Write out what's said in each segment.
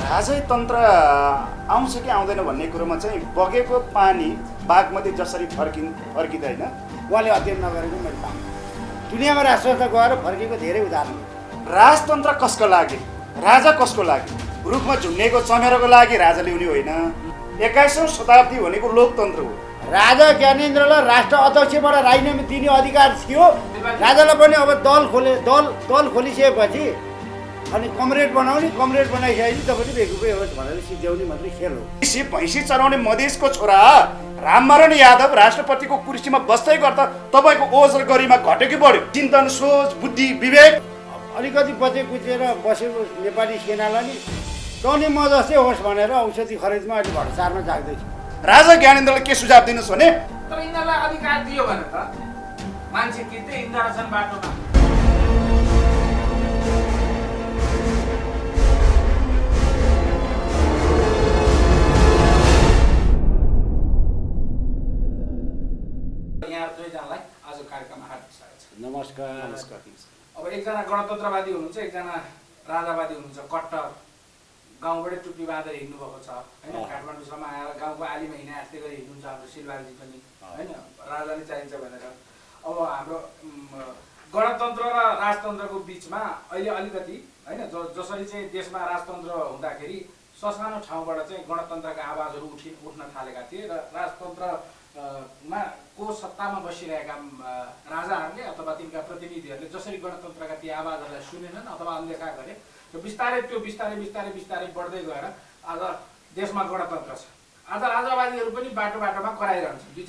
राजतन्त्र आउँछ कि आउँदैन भन्ने कुरोमा चाहिँ बगेको पानी बागमती जसरी फर्किँदैन उहाँले अध्ययन नगरेको मैले पाएँ। दुनियाँमा राष्ट्रसंस्था गएर फर्केको धेरै उदाहरण हो। राजतन्त्र कसको लागि, राजा कसको लागि? रुखमा झुन्डेको चमेरोको लागि राजा ल्याउने होइन। 21औं शताब्दी भनेको लोकतन्त्र हो। राजा ज्ञानेन्द्रलाई राष्ट्र अध्यक्षबाट राजीनामा दिने अधिकार थियो। राजालाई पनि अब दल खोलिसकेपछि अनि कमरेड बनाउने, कमरेड बनाइसकेपछि तपाईँले बेगुपे होस् भनेर सिद्ध्याउने मात्रै खेल हो। भैँसी चराउने मधेसको छोरा रामनारायण यादव राष्ट्रपतिको कुर्सीमा बस्दै गर्दा तपाईँको ओज र गरिमा घट्यो कि बढ्यो? चिन्तन, सोच, बुद्धि, विवेक अलिकति बचे कुचेर बसेको नेपाली सेनालाई नि टर्ने म जस्तै होस् भनेर औषधि खरिदमा अहिले भ्रष्टाचारमा जाग्दैछ। राजा ज्ञानेन्द्रले के सुझाव दिनुहोस् भने तर यिनीहरूलाई अधिकार दियो भने त मान्छे किन्दै हिँड्दा रहेछन् बाटोमा। यहाँ दुईजनालाई आज कार्यक्रममा हार्दिक स्वागत छ। नमस्कार। अब एकजना गणतन्त्रवादी हुनुहुन्छ, एकजना राजावादी हुनुहुन्छ। कट्टर गाउँबाटै टुप्पी बाँधेर हिँड्नुभएको छ होइन, काठमाडौँसम्म आएर गाउँको आलीमा हिँडे आस्ते गरी हिँड्नुहुन्छ हाम्रो सिलवारजी पनि होइन, राजा नै चाहिन्छ भनेर। अब हाम्रो गणतन्त्र र राजतन्त्रको बिचमा अहिले अलिकति होइन जसरी चाहिँ देशमा राजतन्त्र हुँदाखेरि ससानो ठाउँबाट चाहिँ गणतन्त्रका आवाजहरू उठ्न थालेका थिए र राजतन्त्रमा को सत्तामा बसिरहेका राजाहरूले अथवा तिनका प्रतिनिधिहरूले जसरी गणतन्त्रका ती आवाजहरूलाई सुनेनन् अथवा अनदेखा गरे र बिस्तारै त्यो बिस्तारै बढ्दै गएर आज देशमा गणतन्त्र छ। आज राजावादीहरू पनि बाटोमा कराइरहन्छन्, दुई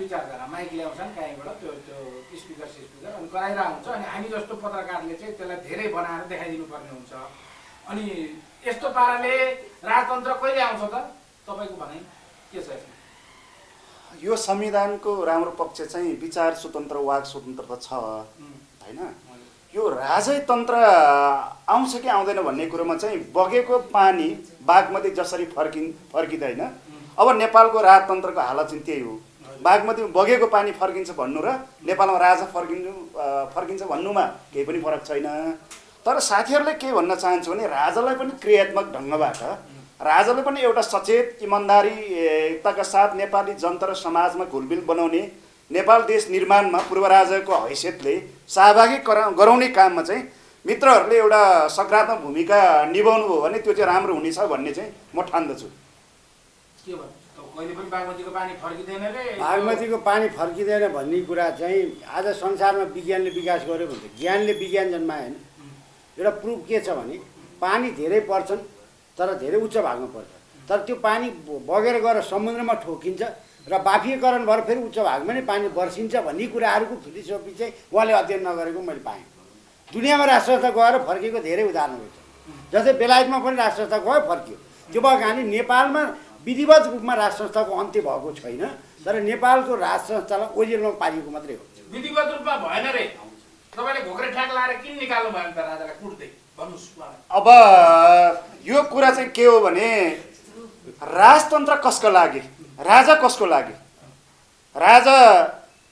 चारजना माइक ल्याउँछन् कहीँबाट त्यो स्पिकर अनि कराइरहेको हुन्छ। अनि हामी जस्तो पत्रकारले चाहिँ त्यसलाई धेरै बनाएर देखाइदिनु पर्ने हुन्छ। अनि यस्तो पाराले राजतन्त्र कहिले आउँछ त तपाईँको भनाइ के छ? यो संविधानको राम्रो पक्ष चाहिँ विचार स्वतन्त्र, वाक स्वतन्त्रता छ होइन। यो राजतन्त्र आउँछ कि आउँदैन भन्ने कुरोमा चाहिँ बगेको पानी बागमती जसरी फर्किँदैन। अब नेपालको राजतन्त्रको हालत चाहिँ त्यही हो। बागमतीमा बगेको पानी फर्किन्छ भन्नु र नेपालमा राजा फर्किन्छ भन्नुमा केही पनि फरक छैन। तर साथीहरूले के भन्न चाहन्छु भने राजालाई पनि क्रियात्मक ढङ्गबाट, राजाले पनि एउटा सचेत इमान्दारीताका साथ नेपाली जनता र समाजमा घुलमिल बनाउने, नेपाल देश निर्माणमा पूर्व राजाको हैसियतले सहभागी गराउने काममा चाहिँ मित्रहरूले एउटा सकारात्मक भूमिका निभाउनु भयो भने त्यो चाहिँ राम्रो हुनेछ भन्ने चाहिँ म ठान्दछु। के भन्नु? कहिले पनि बागमतीको पानी फर्किँदैन रे। बागमतीको पानी फर्किँदैन भन्ने कुरा चाहिँ आज संसारमा विज्ञानले विकास गर्यो भने त ज्ञानले विज्ञान जन्मायो होइन। एउटा प्रुफ के छ भने पानी धेरै पर्छन् तर धेरै उच्च भागमा पर्छ, तर त्यो पानी बगेर गएर समुद्रमा ठोकिन्छ र बाफीकरण भएर फेरि उच्च भागमा नै पानी बर्सिन्छ भन्ने कुराहरूको फिलोसफी चाहिँ उहाँले अध्ययन नगरेको मैले पाएँ। दुनियाँमा राष्ट्रसंस्था गएर फर्केको धेरै उदाहरणहरू छ। जस्तै बेलायतमा पनि राष्ट्रसंस्था गयो फर्कियो। त्यो भएको हामी नेपालमा विधिवत रूपमा राष्ट्रसंस्थाको अन्त्य भएको छैन, तर नेपालको राष्ट्रसंस्थालाई ओझेलमा पारिएको मात्रै हो। विधिवत रूपमा भएन रे। तपाईँले घोक्रे ठ्याक लाएर किन निकाल्नु भयो त राजालाई कुट्दै? भन्नुहोस्। अब यो कुरा चाहिँ के हो भने राजतन्त्र कसको लागि, राजा कसको लागि? राजा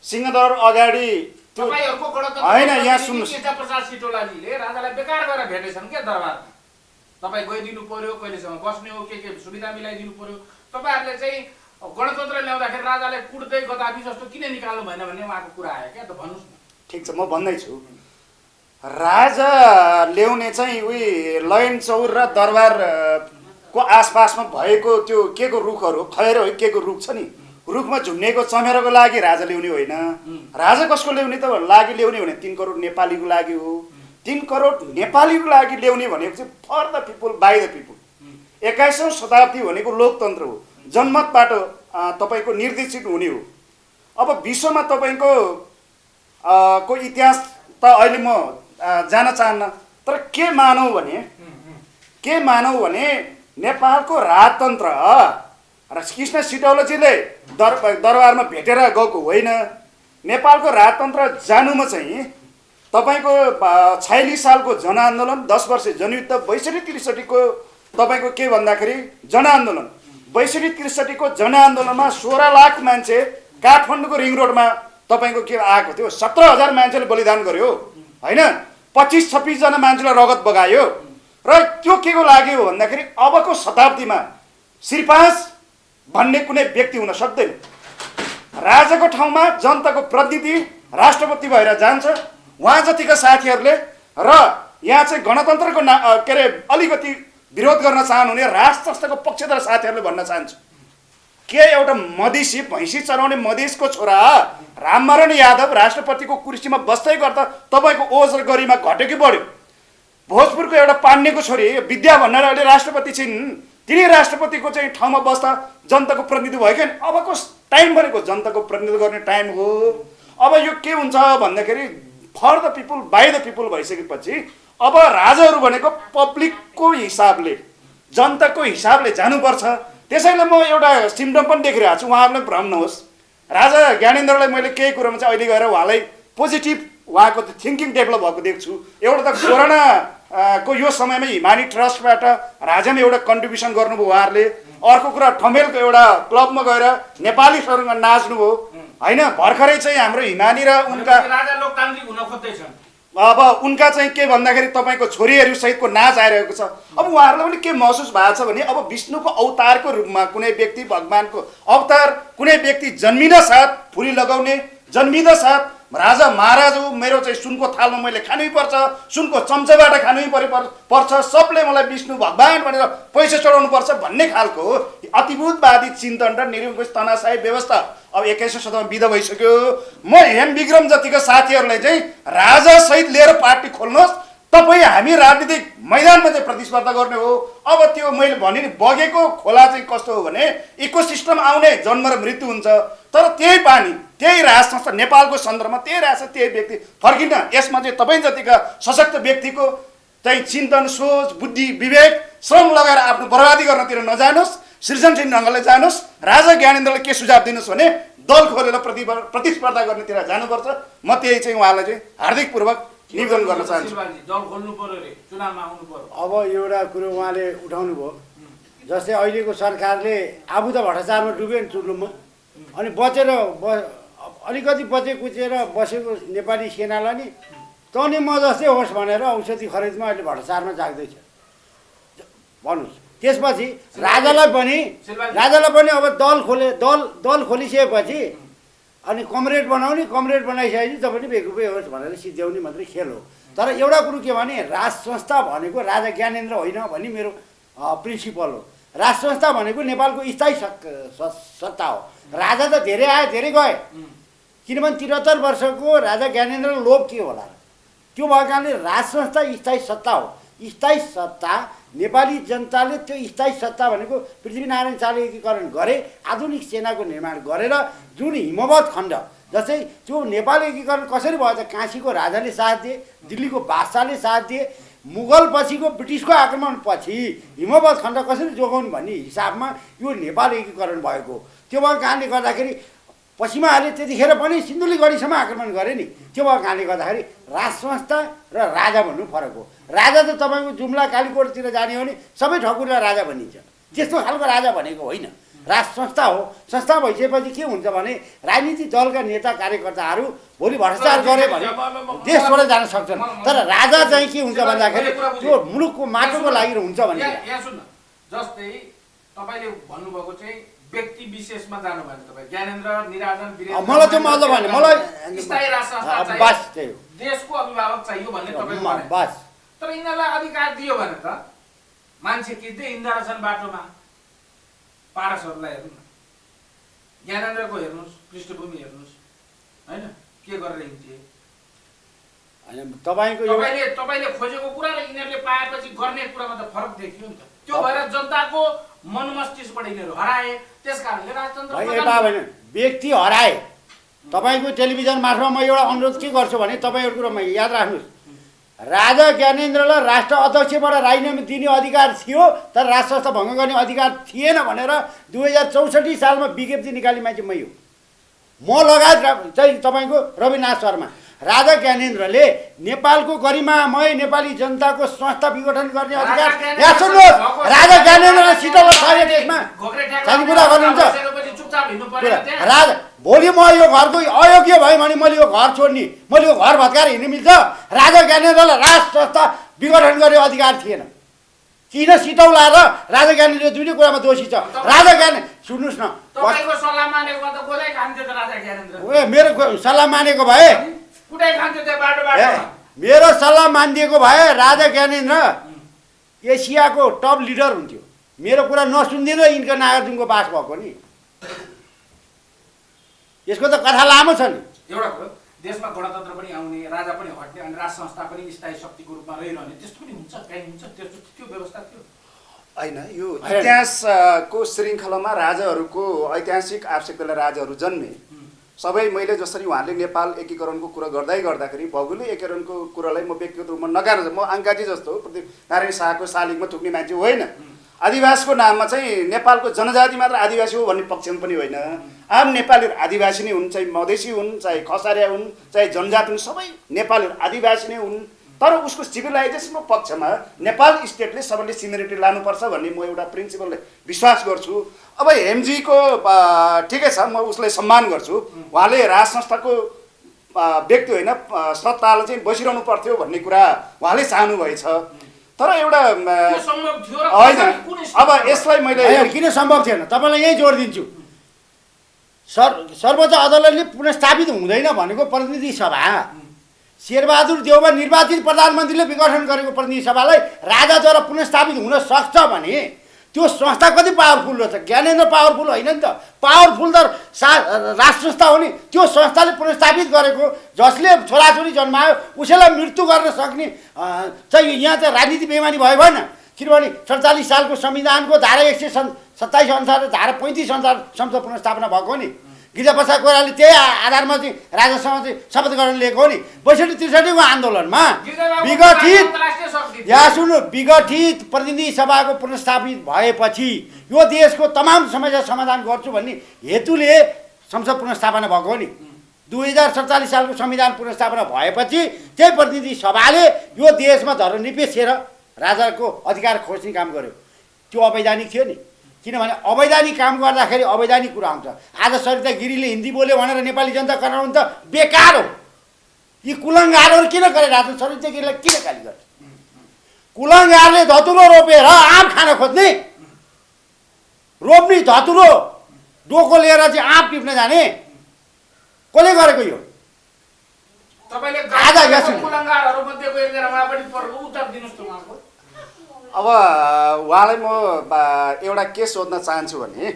सिंहदरबार अगाडि तपाईँहरूको गणतन्त्र होइन, यहाँ सुन्नुहोस्। केशवप्रसाद सिटोलाजीले राजालाई बेकार गरेर भेटेछन् क्या दरबारमा। तपाईँ गइदिनु पर्यो, कहिलेसम्म बस्ने हो, के सुविधा मिलाइदिनु पर्यो। तपाईँहरूले चाहिँ गणतन्त्र ल्याउँदाखेरि राजालाई कुट्दै गदाफी जस्तो किन निकाल्नु भएन भन्ने उहाँको कुरा आयो क्या, त भन्नुहोस् न। ठिक छ, म भन्दैछु। राजा ल्याउने चाहिँ उही लयन चौर र दरबारको आसपासमा भएको त्यो के को रुखहरू, खैरो के को रुख छ नि, रुखमा झुन्डेको चमेरोको लागि राजा ल्याउने होइन। राजा कसको ल्याउने त लागि ल्याउने भने 3 करोड नेपालीको लागि हो। 3 करोड नेपालीको लागि ल्याउने भनेको चाहिँ for the people, by the people. 21औं शताब्दी भनेको लोकतन्त्र हो। जनमतबाट तपाईँको निर्देशित हुने हो। अब विश्वमा तपाईँको को इतिहास त अहिले म जान चाहन्न, तर के मानौ भने नेपालको राजतन्त्र र कृष्ण सिटौलाजीले दरबारमा भेटेर गएको होइन। नेपालको राजतन्त्र जानुमा चाहिँ तपाईँको 46 सालको जनआन्दोलन, 10 वर्ष जनयुद्ध, 62-63 को तपाईँको के भन्दाखेरि जनआन्दोलन, 62-63 को जनआन्दोलनमा 16 लाख मान्छे काठमाडौँको रिङ रोडमा तपाईँको के आएको थियो। 17,000 मान्छेले बलिदान गर्यो होइन। 25-26 जना मान्छेलाई रगत बगायो र त्यो के को लागि हो भन्दाखेरि अबको शताब्दीमा श्री 5 भन्ने कुनै व्यक्ति हुन सक्दैन। राजाको ठाउँमा जनताको प्रतिनिधि राष्ट्रपति भएर जान्छ। उहाँ जतिका साथीहरूले र यहाँ चाहिँ गणतन्त्रको के अरे अलिकति विरोध गर्न चाहनुहुने राजतन्त्रको पक्षधर साथीहरूले भन्न चाहन्छु, के एउटा मधेसी भैँसी चराउने मधेसको छोरा रामनारायण यादव राष्ट्रपतिको कुर्सीमा बस्दै गर्दा तपाईँको ओज र गरिमा घट्यो कि बढ्यो? भोजपुरको एउटा पाण्डेको छोरी विद्या भनेर अहिले राष्ट्रपति छिन्, तिनी राष्ट्रपतिको चाहिँ ठाउँमा बस्दा जनताको प्रतिनिधि भयो क्या। अबको टाइम भनेको जनताको प्रतिनिधित्व गर्ने टाइम हो। अब यो के हुन्छ भन्दाखेरि for the people by the people भइसकेपछि अब राजाहरू भनेको पब्लिकको हिसाबले जनताको हिसाबले जानुपर्छ। त्यसैले म एउटा सिम्टम पनि देखिरहेको छु, उहाँहरूलाई भ्रम नहोस्। राजा ज्ञानेन्द्रलाई मैले केही कुरोमा चाहिँ अहिले गएर उहाँलाई पोजिटिभ उहाँको थिङ्किङ डेभलप भएको देख्छु। एउटा त कोरोना को यो समयमा हिमानी ट्रस्टबाट राजामा एउटा कन्ट्रिब्युसन गर्नुभयो उहाँहरूले। अर्को कुरा ठमेलको एउटा क्लबमा गएर नेपालीसँग नाच्नुभयो होइन। भर्खरै चाहिँ हाम्रो हिमानी र उनका राजा लोकतान्त्रिक हुन खोज्दैछन्। अब उनका चाहिँ के भन्दाखेरि तपाईँको छोरीहरू सहितको नाच आइरहेको छ। अब उहाँहरूलाई पनि के महसुस भएको छ भने अब विष्णुको अवतारको रूपमा कुनै व्यक्ति, भगवानको अवतार कुनै व्यक्ति जन्मिन साथ फुली लगाउने, जन्मिन साथ राजा महाराज हो, मेरो चाहिँ सुनको थालमा मैले खानै पर्छ, सुनको चम्चाबाट खानै पर्छ, सबले मलाई विष्णु भगवान भनेर पैसा चढाउनु पर्छ भन्ने खालको अतिभूतवादी चिन्तन र निरङ्कुश तनाशाही व्यवस्था अब 21औं शताब्दीमा विदा भइसक्यो। म हेम विक्रम जतिका साथीहरूलाई चाहिँ राजासहित लिएर पार्टी खोल्नुहोस्, तपाईँ हामी राजनीतिक मैदानमा चाहिँ प्रतिस्पर्धा गर्ने हो। अब त्यो मैले भने नि बगेको खोला चाहिँ कस्तो हो भने इकोसिस्टम आउने जन्म र मृत्यु हुन्छ, तर त्यही पानी त्यही राज संस्था नेपालको सन्दर्भमा त्यही राज त्यही व्यक्ति फर्किन। यसमा चाहिँ तपाईँ जतिका सशक्त व्यक्तिको चाहिँ चिन्तन, सोच, बुद्धि, विवेक, श्रम लगाएर आफ्नो बर्बादी गर्नतिर नजानुहोस्, सृजनशील ढङ्गले जानुहोस्। राजा ज्ञानेन्द्रले के सुझाव दिनुहोस् भने दल खोलेर प्रतिस्पर्धा गर्नेतिर जानुपर्छ। म त्यही चाहिँ उहाँलाई चाहिँ हार्दिकपूर्वक निवेदन गर्न चाहन्छु। दल खोल्नु पर्यो रे, चुनावमा आउनु पर्यो। अब एउटा कुरो उहाँले उठाउनु भयो, जस्तै अहिलेको सरकारले आफू त भ्रष्टाचारमा डुब्यो नि चुल्लुमा, अनि बचेर अलिकति बचे कुचेर बसेको नेपाली सेनालाई नि तनी म जस्तै होस् भनेर औषधि खरिदमा अहिले भ्रष्टाचारमा जाग्दैछ भन्नुहोस्। त्यसपछि राजालाई पनि अब दल खोलिसकेपछि अनि कमरेड बनाउने, कमरेड बनाइसकेपछि तपाईँ बेकुपे होस् भनेर सिद्ध्याउने मात्रै खेल हो। तर एउटा कुरो के भने राज संस्था भनेको राजा ज्ञानेन्द्र होइन भन्ने मेरो प्रिन्सिपल हो। राज संस्था भनेको नेपालको स्थायी सत्ता हो। राजा त धेरै आए धेरै गए, किनभने 73 वर्षको राजा ज्ञानेन्द्र लोभ के होला र? त्यो भएको कारणले राज संस्था स्थायी सत्ता हो। स्थायी सत्ता नेपाली जनताले त्यो स्थायी सत्ता भनेको पृथ्वीनारायण शाहले एकीकरण गरे, आधुनिक सेनाको निर्माण गरेर जुन हिमवत खण्ड, जस्तै त्यो नेपाल एकीकरण कसरी भयो त? काशीको राजाले साथ दिए, दिल्लीको बादशाहले साथ दिए, मुगल पछिको ब्रिटिसको आक्रमण पछि हिमवत खण्ड कसरी जोगाउनु भन्ने हिसाबमा यो नेपाल एकीकरण भएको। त्यो भएको कारणले गर्दाखेरि पश्चिमाहरूले त्यतिखेर पनि सिन्धुलीगढीसम्म आक्रमण गरे नि। त्यो भएको कारणले गर्दाखेरि राज संस्था र राजा भन्नु फरक हो। राजा त तपाईँको जुम्ला कालीकोटतिर जाने हो भने सबै ठकुरलाई राजा भनिन्छ, त्यस्तो खालको राजा भनेको होइन। राज संस्था हो। संस्था भइसकेपछि के हुन्छ भने राजनीतिक दलका नेता कार्यकर्ताहरू भोलि भ्रष्टाचार गरे भने देश छोडेर जान सक्छन्। तर राजा चाहिँ के हुन्छ भन्दाखेरि त्यो मुलुकको माटोको लागि हुन्छ भने यहाँ सुन्नु, जस्तै तपाईँले भन्नुभएको चाहिँ व्यक्ति विशेषमा जानु भएन। तपाईँ ज्ञानेन्द्र, निराजन, वीरेन्द्र, मलाई त्यो मतलब भने मलाई स्थायी राज संस्था चाहियो, बस त्यही हो, देशको अभिभावक चाहियो भन्ने तपाईँ भने। बस तर यिनीहरूलाई अधिकार दियो भने त मान्छे किन्दै हिँड्दो रहेछन् बाटोमा। पारसहरूलाई हेर्नु न, ज्ञानेन्द्रको हेर्नुहोस्, पृष्ठभूमि हेर्नुहोस् होइन, के गरेर हिँड्थे। तपाईँले खोजेको कुरा र यिनीहरूले पाएपछि गर्ने कुरामा त फरक देखियो नि त। त्यो भएर जनताको मन मस्तिष्कबाट यिनीहरू हराए। त्यस कारणले राजतन्त्र व्यक्ति हराए। तपाईँको टेलिभिजन मार्फतमा म एउटा अनुरोध के गर्छु भने तपाईँहरू कुरोमा याद राख्नुहोस्, राजा ज्ञानेन्द्रलाई राष्ट्र अध्यक्षबाट राजीनामा दिने अधिकार थियो, तर राज संस्था भङ्ग गर्ने अधिकार थिएन भनेर 2064 सालमा विज्ञप्ति निकाली मान्छे मै हो। म लगायत चाहिँ तपाईँको रविनाथ शर्मा। राजा ज्ञानेन्द्रले नेपालको गरिमामय नेपाली जनताको संस्था विघटन गर्ने अधिकार, यहाँ सुन्नुहोस्, राजा ज्ञानेन्द्रले शीतल छ देशमा चाहिँ कुरा गर्नुहुन्छ। राजा भोलि म यो घरको अयोग्य भयो भने मैले यो घर छोड्ने, मैले यो घर भत्काएर हिँड्नु मिल्छ? राजा ज्ञानेन्द्रलाई राज संस्था विघटन गर्ने अधिकार थिएन। किन सिटौला र राजा ज्ञानेन्द्र दुईटै कुरामा दोषी छ। राजा ज्ञाने सुन्नुहोस् न, तपाईँको सल्लाह मानेको भए त गोदै खान्थ्यो त राजा ज्ञानेन्द्र। मेरो सल्लाह मानेको भए कुटै खान्थ्यो त्यो बाटो बाटोमा। मेरो सल्लाह मानिदिएको भए राजा ज्ञानेन्द्र एसियाको टप लिडर हुन्थ्यो। मेरो कुरा नसुनिदिनु यिनको नागार्जुनको बास भएको नि। यसको त कथा लामो छ नि। एउटा कुरो, देशमा गणतन्त्र पनि आउने, राजा पनि हट्ने अनि राज संस्था पनि स्थायी शक्तिको रूपमा रहिरहने, त्यस्तो पनि हुन्छ, काहीँ हुन्छ, त्यो व्यवस्था थियो होइन। यो इतिहासको श्रृङ्खलामा राजाहरूको ऐतिहासिक आवश्यकताले राजाहरू जन्मे। सबै मैले जसरी उहाँले नेपाल एकीकरणको कुरा गर्दाखेरि भौगोलिक एकीकरणको कुरालाई म व्यक्तिगत रूपमा नकार, म अङ्काजी जस्तो नारायण शाहको शालिगमा थुक्ने मान्छे होइन। आदिवासीको नाममा चाहिँ नेपालको जनजाति मात्र आदिवासी हो भन्ने पक्षमा पनि होइन। आम नेपालीहरू आदिवासी नै हुन्, चाहे मधेसी हुन्, चाहे खसारिया हुन्, चाहे जनजाति हुन्, सबै नेपालीहरू आदिवासी नै हुन्। तर उसको सिभिलाइजेसनको पक्षमा नेपाल स्टेटले सबैले सिनियरिटी लानुपर्छ भन्ने म एउटा प्रिन्सिपलले विश्वास गर्छु। अब हेमजीको ठिकै छ, म उसलाई सम्मान गर्छु। उहाँले राज संस्थाको व्यक्ति होइन, सत्ताले चाहिँ बसिरहनु पर्थ्यो भन्ने कुरा उहाँले चाहनुभएछ। तर एउटा होइन, अब यसलाई मैले किन सम्भव थिएन तपाईँलाई यही जोड दिन्छु। सर्वोच्च अदालतले पुनर्स्थापित हुँदैन भनेको प्रतिनिधि सभा, शेरबहादुर देउवा निर्वाचित प्रधानमन्त्रीले विघटन गरेको प्रतिनिधि सभालाई राजाद्वारा पुनर्स्थापित हुन सक्छ भने त्यो संस्था कति पावरफुल रहेछ। ज्ञानेन्द्र पावरफुल होइन नि त, पावरफुल त राष्ट्र संस्था हो नि। त्यो संस्थाले पुनर्स्थापित गरेको, जसले छोराछोरी जन्मायो उसैलाई मृत्यु गर्न सक्ने चाहिँ यहाँ चाहिँ राजनीति बेमानी भयो भएन। किनभने 47 सालको संविधानको धारा 127 अनुसार र धारा 35 अनुसार संसद पुनर्स्थापना भएको हो नि। गिरिजाप्रसाद कोइरालाले त्यही आधारमा चाहिँ राजासँग चाहिँ शपथ ग्रहण लिएको हो नि। 62-63 को आन्दोलनमा विघटित प्रतिनिधि सभाको पुनर्स्थापित भएपछि यो देशको तमाम समस्या समाधान गर्छु भन्ने हेतुले संसद पुनर्स्थापना भएको हो नि। 2047 सालको संविधान पुनर्स्थापना भएपछि त्यही प्रतिनिधि सभाले यो देशमा धर्मनिरपेक्ष राजाको अधिकार खोज्ने काम गर्यो। त्यो अवैधानिक थियो नि। किनभने अवैधानिक काम गर्दाखेरि अवैधानिक कुरा आउँछ। आज सरिता गिरीले हिन्दी बोल्यो भनेर नेपाली जनता कराउनु त बेकार हो। यी कुलङ्गारहरू किन गरिरहेको छ? सरिता गिरीलाई किन गाली गर्छ? कुलङ्गारले धतुरो रोपेर आँप खान खोज्ने, रोप्ने धतुरो डोको लिएर चाहिँ आँप टिप्न जाने कसले गरेको यो? अब उहाँलाई म एउटा के सोध्न चाहन्छु भने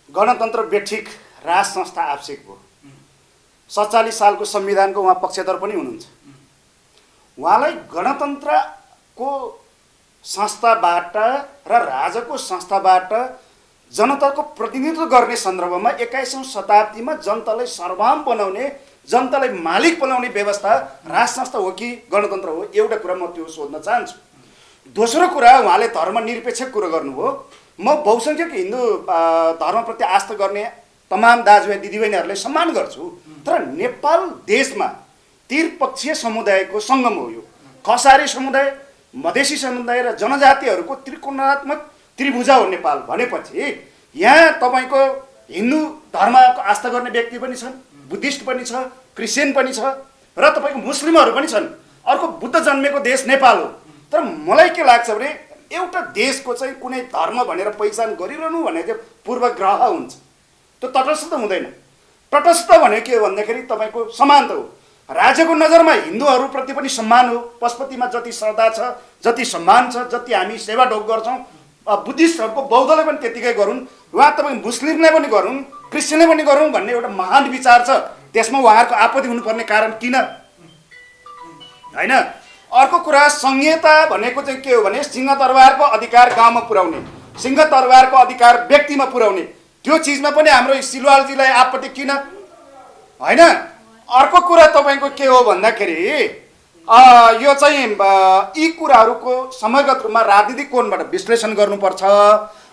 गणतन्त्र बेठिक राज संस्था आवश्यक हो। 47 सालको संविधानको उहाँ पक्षधर पनि हुनुहुन्छ। उहाँलाई गणतन्त्रको संस्थाबाट र राजाको संस्थाबाट जनताको प्रतिनिधित्व गर्ने सन्दर्भमा 21औं शताब्दीमा जनतालाई सर्वहाम बनाउने, जनतालाई मालिक बनाउने व्यवस्था राज संस्था हो कि गणतन्त्र हो? एउटा कुरा म त्यो सोध्न चाहन्छु। दोस्रो कुरा, उहाँले धर्मनिरपेक्ष कुरा गर्नुभयो। म बहुसङ्ख्यक हिन्दू धर्मप्रति आस्था गर्ने तमाम दाजुभाइ दिदीबहिनीहरूलाई सम्मान गर्छु। तर नेपाल देशमा त्रिपक्षीय समुदायको सङ्गम हो यो। खसारी समुदाय, मधेसी समुदाय र जनजातिहरूको त्रिकोणात्मक त्रिभुजा हो नेपाल भनेपछि यहाँ तपाईँको हिन्दू धर्मको आस्था गर्ने व्यक्ति पनि छन्, बुद्धिस्ट पनि छ, क्रिस्चियन पनि छ र तपाईँको मुस्लिमहरू पनि छन्। अर्को बुद्ध जन्मेको देश नेपाल हो। तर मलाई के लाग्छ भने एउटा देशको चाहिँ कुनै धर्म भनेर पहिचान गरिरहनु भने चाहिँ पूर्वग्रह हुन्छ। त्यो तटस्थ हुँदैन। तटस्थ भनेको के हो भन्दाखेरि तपाईँको समानता हो। राज्यको नजरमा हिन्दूहरूप्रति पनि सम्मान हो। पशुपतिमा जति श्रद्धा छ, जति सम्मान छ, जति हामी सेवा ढोक गर्छौँ, बुद्धिस्टहरूको बौद्धलाई पनि त्यतिकै गरौँ, उहाँ तपाईँ मुस्लिमलाई पनि गरौँ, क्रिस्चियनलाई पनि गरौँ भन्ने एउटा महान विचार छ। त्यसमा उहाँहरूको आपत्ति हुनुपर्ने कारण किन? होइन। अर्को कुरा, संहिता भनेको चाहिँ के हो भने सिंहदरबारको अधिकार गाउँमा पुर्याउने, सिंहदरबारको अधिकार व्यक्तिमा पुर्याउने। त्यो चिजमा पनि हाम्रो सिलवालजीलाई आपत्ति किन? होइन। अर्को कुरा तपाईँको के हो भन्दाखेरि यो चाहिँ यी कुराहरूको समग्र रूपमा राजनीतिक कोणबाट विश्लेषण गर्नुपर्छ।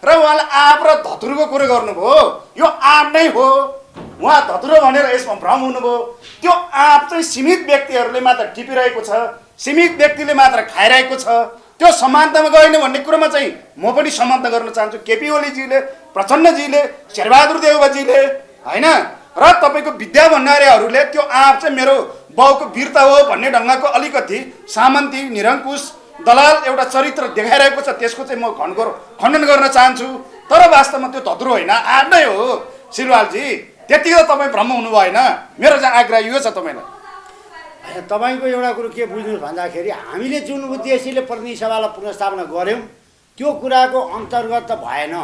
र उहाँले आँप र धतुरोको कुरो गर्नुभयो। यो आँप नै हो, उहाँ धतुरो भनेर यसमा भ्रम हुनुभयो। त्यो आँप चाहिँ सीमित व्यक्तिहरूले मात्र टिपिरहेको छ, सीमित व्यक्तिले मात्र खाइरहेको छ। त्यो समानतामा गएन भन्ने कुरोमा चाहिँ म पनि समानता गर्न चाहन्छु। केपी ओलीजीले, प्रचण्डजीले, शेरबहादुर देउवाजीले, होइन, र तपाईँको विद्या भण्डारीहरूले त्यो आँप चाहिँ मेरो बाउको वीरता हो भन्ने ढङ्गको अलिकति सामन्ती, निरङ्कुश दलाल एउटा चरित्र देखाइरहेको छ, त्यसको चाहिँ म खण्डन गर्न चाहन्छु। तर वास्तवमा त्यो धत्रो होइन, आड नै हो सिलवालजी। त्यतिको तपाईँ भ्रम हुनु भएन। मेरो चाहिँ आग्रह यो छ तपाईँलाई। तपाईँको एउटा कुरो के बुझ्नुहोस् भन्दाखेरि हामीले जुन उद्देश्यले प्रतिनिधि सभालाई पुनर्स्थापना गऱ्यौँ त्यो कुराको अन्तर्गत त भएन।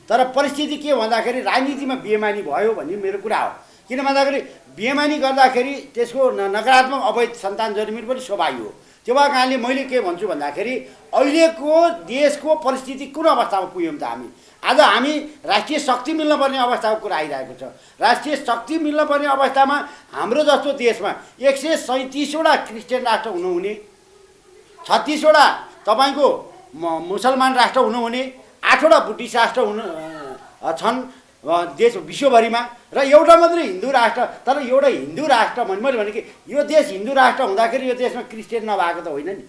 तर परिस्थिति के भन्दाखेरि राजनीतिमा बेमानी भयो भन्ने मेरो कुरा हो। किन भन्दाखेरि बेमानी गर्दाखेरि त्यसको नकारात्मक अवैध सन्तान जन्मिनु पनि स्वाभाविक हो। त्यो भएको कारणले मैले के भन्छु भन्दाखेरि अहिलेको देशको परिस्थिति कुन अवस्थामा पुग्यौँ त हामी? आज हामी राष्ट्रिय शक्ति मिल्नुपर्ने अवस्थाको कुरा आइरहेको छ। राष्ट्रिय शक्ति मिल्नुपर्ने अवस्थामा हाम्रो जस्तो देशमा 137वटा क्रिस्चियन राष्ट्र हुनुहुने, 36वटा तपाईँको मुसलमान राष्ट्र हुनुहुने, 8वटा बुद्धिस्ट राष्ट्र छन् देश विश्वभरिमा र एउटा मात्रै हिन्दू राष्ट्र। तर एउटा हिन्दू राष्ट्र मैले भने कि यो देश हिन्दू राष्ट्र हुँदाखेरि यो देशमा क्रिस्चियन नभएको त होइन नि,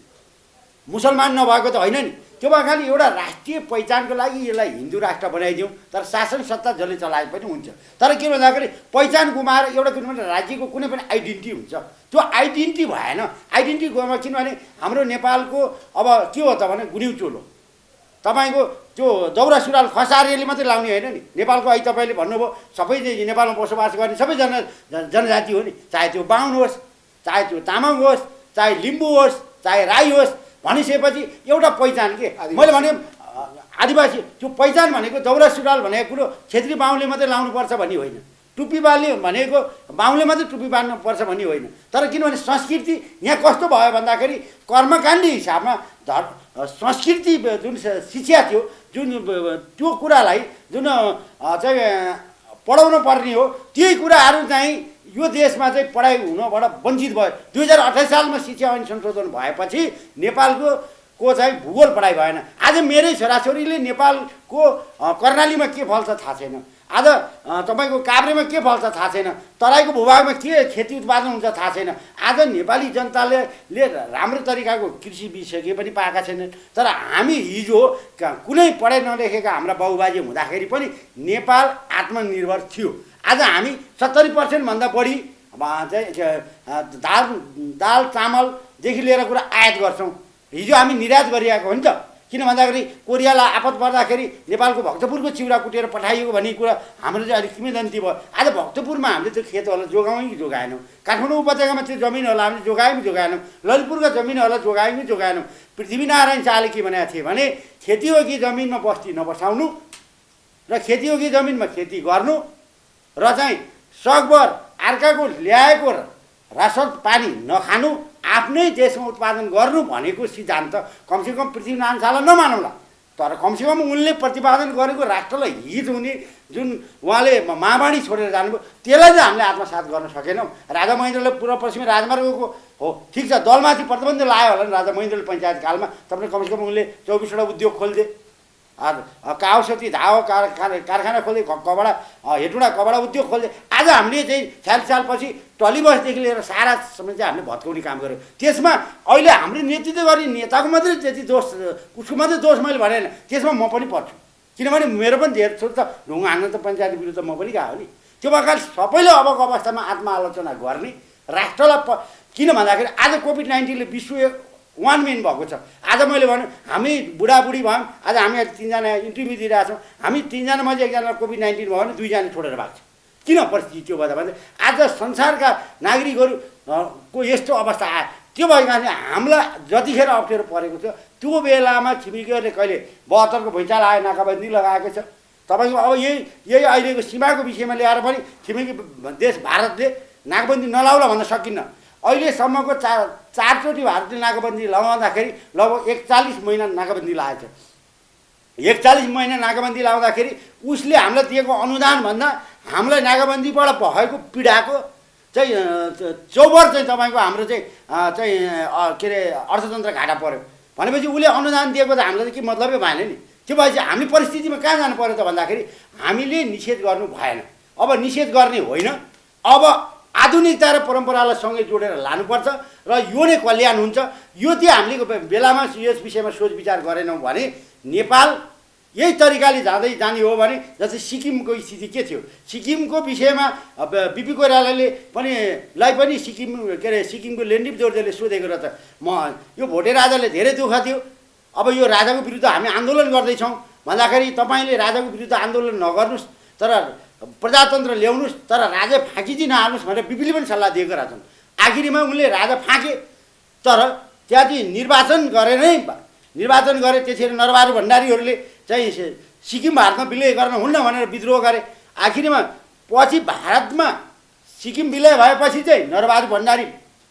मुसलमान नभएको त होइन नि। त्यो भएर खालि एउटा राष्ट्रिय पहिचानको लागि यसलाई हिन्दू राष्ट्र बनाइदिउँ, तर शासन सत्ता जसले चलाए पनि हुन्छ। तर के भन्दाखेरि पहिचान गुमाएर एउटा किनभने राज्यको कुनै पनि आइडेन्टिटी हुन्छ, त्यो आइडेन्टिटी भएन। आइडेन्टिटी गुमा किनभने हाम्रो नेपालको अब के हो त भने गुन्यु चोलो तपाईँको त्यो दौरा सुरुवाल खसारियाले मात्रै लाउने होइन नि। नेपालको अहिले तपाईँले भन्नुभयो सबै नेपालमा बसोबास गर्ने सबै जनजाति हो नि, चाहे त्यो बाहुन होस्, चाहे त्यो तामाङ होस्, चाहे लिम्बू होस्, चाहे राई होस्। भनिसकेपछि एउटा पहिचान के मैले भने आदिवासी त्यो पहिचान भनेको दौरा सुरुवाल भनेको कुरो छेत्री बाहुनले मात्रै लाउनुपर्छ भन्ने होइन, टुप्पी बाल्ने भनेको बाहुनले मात्रै टुप्पी बाल्नुपर्छ भन्ने होइन। तर किनभने संस्कृति यहाँ कस्तो भयो भन्दाखेरि कर्मकाण्डी हिसाबमा संस्कृति जुन शिक्षा थियो, जुन त्यो कुरालाई जुन चाहिँ पढाउनु पर्ने हो त्यही कुराहरू चाहिँ यो देशमा चाहिँ पढाइ हुनबाट वञ्चित भयो। 2028 सालमा शिक्षा ऐन संशोधन भएपछि नेपालको चाहिँ भूगोल पढाइ भएन। आज मेरै छोराछोरीले नेपालको कर्णालीमा के फल्छ थाहा छैन, आज तपाईँको काभ्रेमा के फल्छ थाहा छैन, तराईको भूभागमा के खेती उत्पादन हुन्छ थाहा छैन। आज नेपाली जनताले राम्रो तरिकाको कृषि बिसके पनि पाएका छैनन्। तर हामी हिजो कुनै पढाइ नलेखेका हाम्रा बाबुबाजे हुँदाखेरि पनि नेपाल आत्मनिर्भर थियो। आज हामी 70% भन्दा बढी चाहिँ दाल चामलदेखि लिएर कुरा आयात गर्छौँ। हिजो हामी निर्यात गरिरहेको हो नि त। किन भन्दाखेरि कोरियालाई आपत पर्दाखेरि नेपालको भक्तपुरको चिउरा कुटेर पठाइएको भन्ने कुरा हाम्रो चाहिँ अलिक किंवदन्ती भयो। आज भक्तपुरमा हामीले त्यो खेतहरूलाई जोगायौँ कि जोगाएनौँ? काठमाडौँ उपत्यकामा त्यो जमिनहरूलाई हामीले जोगायौँ कि जोगाएनौँ? ललितपुरका जमिनहरूलाई जोगायौँ कि जोगाएनौँ? पृथ्वीनारायण शाहले के भनेका थिए भने खेतीयोगी जमिनमा बस्ती नबसाउनु र खेतीयोगी जमिनमा खेती गर्नु र चाहिँ सकभर अर्काको ल्याएको रासन पानी नखानु, आफ्नै देशमा उत्पादन गर्नु भनेको सिद्धान्त कमसेकम पृथ्वीनारायण शाहलाई नमानौँला। तर कमसेकम उनले प्रतिपादन गरेको राष्ट्रलाई हित हुने जुन उहाँले महावाणी छोडेर जानुभयो त्यसलाई चाहिँ हामीले आत्मसात गर्न सकेनौँ। राजा महेन्द्रले पूर्व पश्चिमी राजमार्गको हो ठिक छ, दलमाथि प्रतिबन्ध लायो होला नि राजा महेन्द्रले पञ्चायत कालमा। तपाईँले कमसेकम उनले 24वटा उद्योग खोलिदिए, काउसती धाव कारखाना खोल्दै, कपडा हेटुडा कपडा उद्योग खोल्दै। आज हामीले चाहिँ 46 सालपछि टली बसदेखि लिएर सारा समय चाहिँ हामीले भत्काउने काम गऱ्यौँ। त्यसमा अहिले हाम्रो नेतृत्व गर्ने नेताको मात्रै त्यति दोष, उसको मात्रै दोष मैले भनेन, त्यसमा म पनि पर्छु। किनभने मेरो पनि धेरै छोटो त ढुङ्गा हान्न त पञ्चायत विरुद्ध म पनि गएको नि। त्यो भएर सबैले अबको अवस्थामा आत्मआलोचना गर्ने, राष्ट्रलाई किन भन्दाखेरि आज कोभिड-19ले विश्व वान मेन भएको छ। आज मैले भने हामी बुढाबुढी भयौँ, आज हामी 3जना इन्टरभ्यू दिइरहेछौँ। हामी 3जनामा चाहिँ 1जनालाई कोभिड-19 भयो भने 2जना छोडेर भएको छ। किन परिस्थिति त्यो भन्दा भने आज संसारका नागरिकहरूको यस्तो अवस्था आयो। त्यो भएको कारणले हामीलाई जतिखेर अप्ठ्यारो परेको थियो त्यो बेलामा छिमेकीहरूले कहिले 72को भुइँचालो आयो, नाकाबन्दी लगाएको छ। तपाईँको अब यही अहिलेको सीमाको विषयमा ल्याएर पनि छिमेकी देश भारतले नाकाबन्दी नलाउला भन्न सकिन्न। अहिलेसम्मको चारचोटि भारतले नाकाबन्दी लगाउँदाखेरि लगभग 41 महिना नाकाबन्दी लगाएको छ। 41 महिना नाकाबन्दी लगाउँदाखेरि उसले हामीलाई दिएको अनुदानभन्दा हामीलाई नाकाबन्दीबाट भएको पीडाको चाहिँ चौबर चाहिँ तपाईँको हाम्रो चाहिँ के अरे अर्थतन्त्र घाटा पऱ्यो भनेपछि उसले अनुदान दिएको त हामीलाई त के मतलबै भएन नि। त्यो भएपछि हामी परिस्थितिमा कहाँ जानु पऱ्यो त भन्दाखेरि हामीले निषेध गर्नु भएन। अब निषेध गर्ने होइन, अब आधुनिकता र परम्परालाई सँगै जोडेर लानुपर्छ र यो नै कल्याण हुन्छ। यो चाहिँ हामीले बेलामा यस विषयमा सोच विचार गरेनौँ भने नेपाल यही तरिकाले जाने हो भने जस्तै सिक्किमको स्थिति के थियो, सिक्किमको विषयमा बिपी कोइरालाले पनि सिक्किम के अरे सिक्किमको लेन्डिप जोर्जेले सोधेको रहेछ, म यो भोटे राजाले धेरै दुःख थियो, अब यो राजाको विरुद्ध हामी आन्दोलन गर्दैछौँ भन्दाखेरि तपाईँले राजाको विरुद्ध आन्दोलन नगर्नुहोस् तर प्रजातन्त्र ल्याउनुहोस्, तर राजा फाँकिदिन हाल्नुहोस् भनेर बिपीले पनि सल्लाह दिएको रहेछन्। आखिरीमा उनले राजा फाँके, तर त्यहाँ चाहिँ निर्वाचन गरे। त्यसरी नरबहादुर भण्डारीहरूले चाहिँ सिक्किम भारतमा विलय गर्न हुन्न भनेर विद्रोह गरे। आखिरीमा पछि भारतमा सिक्किम विलय भएपछि चाहिँ नरबहादुर भण्डारी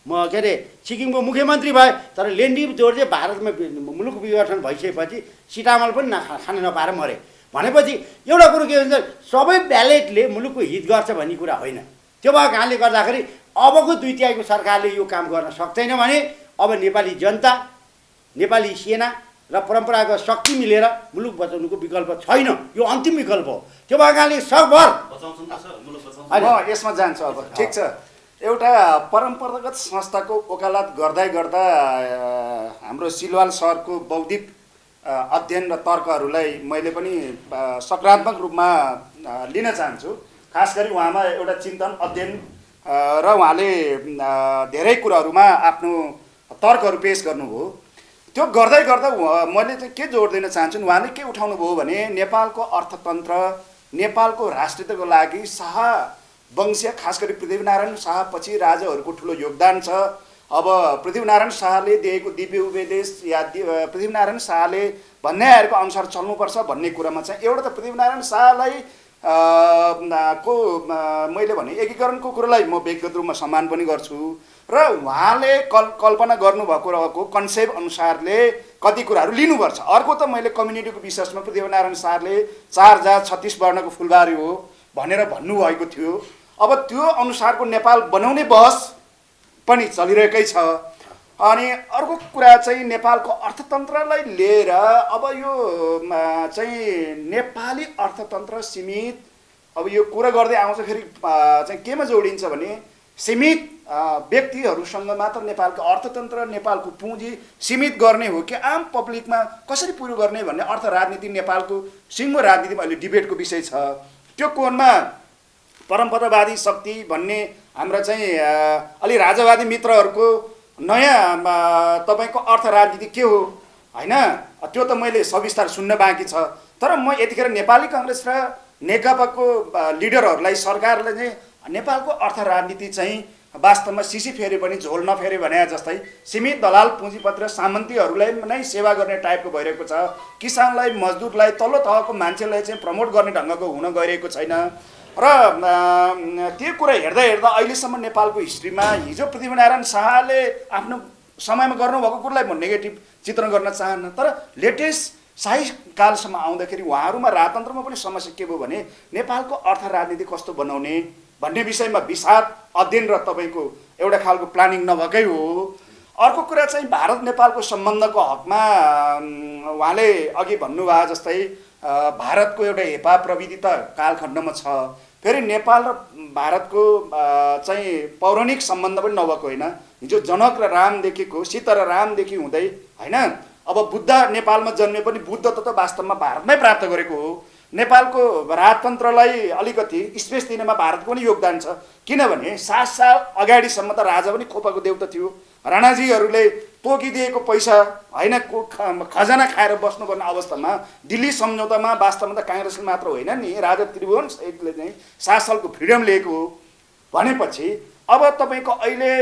के अरे सिक्किमको मुख्यमन्त्री भए, तर लेन्डिप जोर्जे भारतमा मुलुक विघटन भइसकेपछि सिटामल पनि खान नपाएर मरे। भनेपछि एउटा कुरो के भन्छ, सबै ब्यालेटले मुलुकको हित गर्छ भन्ने कुरा होइन। त्यो भएको कारणले गर्दाखेरि अबको 2/3 सरकारले यो काम गर्न सक्दैन भने अब नेपाली जनता, नेपाली सेना र परम्परागत शक्ति मिलेर मुलुक बचाउनुको विकल्प छैन, यो अन्तिम विकल्प हो। त्यो भएको कारणले सकभर म यसमा जान्छु। अब ठिक छ, एउटा परम्परागत संस्थाको वकालत गर्दा हाम्रो सिलवाल सहरको बौद्धिक अध्ययन र तर्कहरूलाई मैले पनि सकारात्मक रूपमा लिन चाहन्छु। खास गरी उहाँमा एउटा चिन्तन अध्ययन र उहाँले धेरै कुराहरूमा आफ्नो तर्कहरू पेश गर्नुभयो। त्यो गर्दा मैले चाहिँ के जोड दिन चाहन्छु, उहाँले के उठाउनु भयो भने नेपालको अर्थतन्त्र, नेपालको राष्ट्रियताको लागि शाह वंशीय खास गरी पृथ्वीनारायण शाहपछि राजाहरूको ठुलो योगदान छ। अब पृथ्वीनारायण शाहले दिएको दिव्य उपदेश या पृथ्वीनारायण शाहले भन्ने आएको अनुसार चल्नुपर्छ भन्ने कुरामा चाहिँ एउटा त पृथ्वीनारायण शाहलाई मैले भने एकीकरणको कुरालाई म व्यक्तिगत रूपमा सम्मान पनि गर्छु र उहाँले कल्पना गर्नुभएको कन्सेप्ट अनुसारले कति कुराहरू लिनुपर्छ। अर्को त मैले कम्युनिटीको विशेषमा पृथ्वीनारायण शाहले 4 जात 36 वर्णको फुलबारी हो भनेर भन्नुभएको थियो। अब त्यो अनुसारको नेपाल बनाउने बहस पनि चलिरहेकै छ। अनि अर्को कुरा चाहिँ नेपालको अर्थतन्त्रलाई लिएर अब यो चाहिँ नेपाली अर्थतन्त्र सीमित, अब यो कुरा गर्दै आउँछ फेरि चाहिँ केमा जोडिन्छ भने सीमित व्यक्तिहरूसँग मात्र नेपालको अर्थतन्त्र, नेपालको पुँजी सीमित गर्ने हो कि आम पब्लिकमा कसरी पुरो गर्ने भन्ने अर्थ राजनीति नेपालको सिङ्गो राजनीतिमा अहिले डिबेटको विषय छ। त्यो कोणमा परम्परावादी शक्ति भन्ने हाम्रा चाहिँ अलि राजावादी मित्रहरूको नयाँ तपाईँको अर्थ राजनीति के हो होइन, त्यो त मैले सविस्तार सुन्न बाँकी छ। तर म यतिखेर नेपाली काङ्ग्रेस र नेकपाको लिडरहरूलाई, सरकारले चाहिँ नेपालको अर्थ राजनीति चाहिँ वास्तवमा सिसी फेरे पनि झोल नफेरे भने जस्तै सीमित दलाल पुँजीपति र सामन्तीहरूलाई नै सेवा गर्ने टाइपको भइरहेको छ। किसानलाई, मजदुरलाई, तल्लो तहको मान्छेलाई चाहिँ प्रमोट गर्ने ढङ्गको हुन गइरहेको छैन। र त्यो कुरा हेर्दा अहिलेसम्म नेपालको हिस्ट्रीमा हिजो पृथ्वीनारायण शाहले आफ्नो समयमा गर्नुभएको कुरालाई म नेगेटिभ चित्रण गर्न चाहन्न, तर लेटेस्ट शाही कालसम्म आउँदाखेरि उहाँहरूमा राजतन्त्रमा पनि समस्या के भयो भने नेपालको अर्थ राजनीति कस्तो बनाउने भन्ने विषयमा विषाद अध्ययन र तपाईँको एउटा खालको प्लानिङ नभएकै हो। अर्को कुरा चाहिँ भारत नेपालको सम्बन्धको हकमा उहाँले अघि भन्नुभयो जस्तै भारतको एउटा हेपा प्रविधि त कालखण्डमा छ, फेरि नेपाल र भारतको चाहिँ पौराणिक सम्बन्ध पनि नभएको होइन। हिजो जनक र रामदेखिको, सीता र रामदेखि हुँदै होइन, अब बुद्ध नेपालमा जन्मे पनि बुद्ध त वास्तवमा भारतमै प्राप्त गरेको हो। नेपालको राजतन्त्रलाई अलिकति स्पेस दिनमा भारतको पनि योगदान छ, किनभने 7 साल अगाडिसम्म त राजा पनि खोपाको देउता थियो। राणाजीहरूले तोकिदिएको पैसा होइन खजाना खाएर बस्नुपर्ने अवस्थामा दिल्ली सम्झौतामा वास्तवमा त काङ्ग्रेसले मात्र होइन नि, राजा त्रिभुवन सहितले चाहिँ 7 सालको फ्रिडम लिएको हो। भनेपछि अब तपाईँको अहिले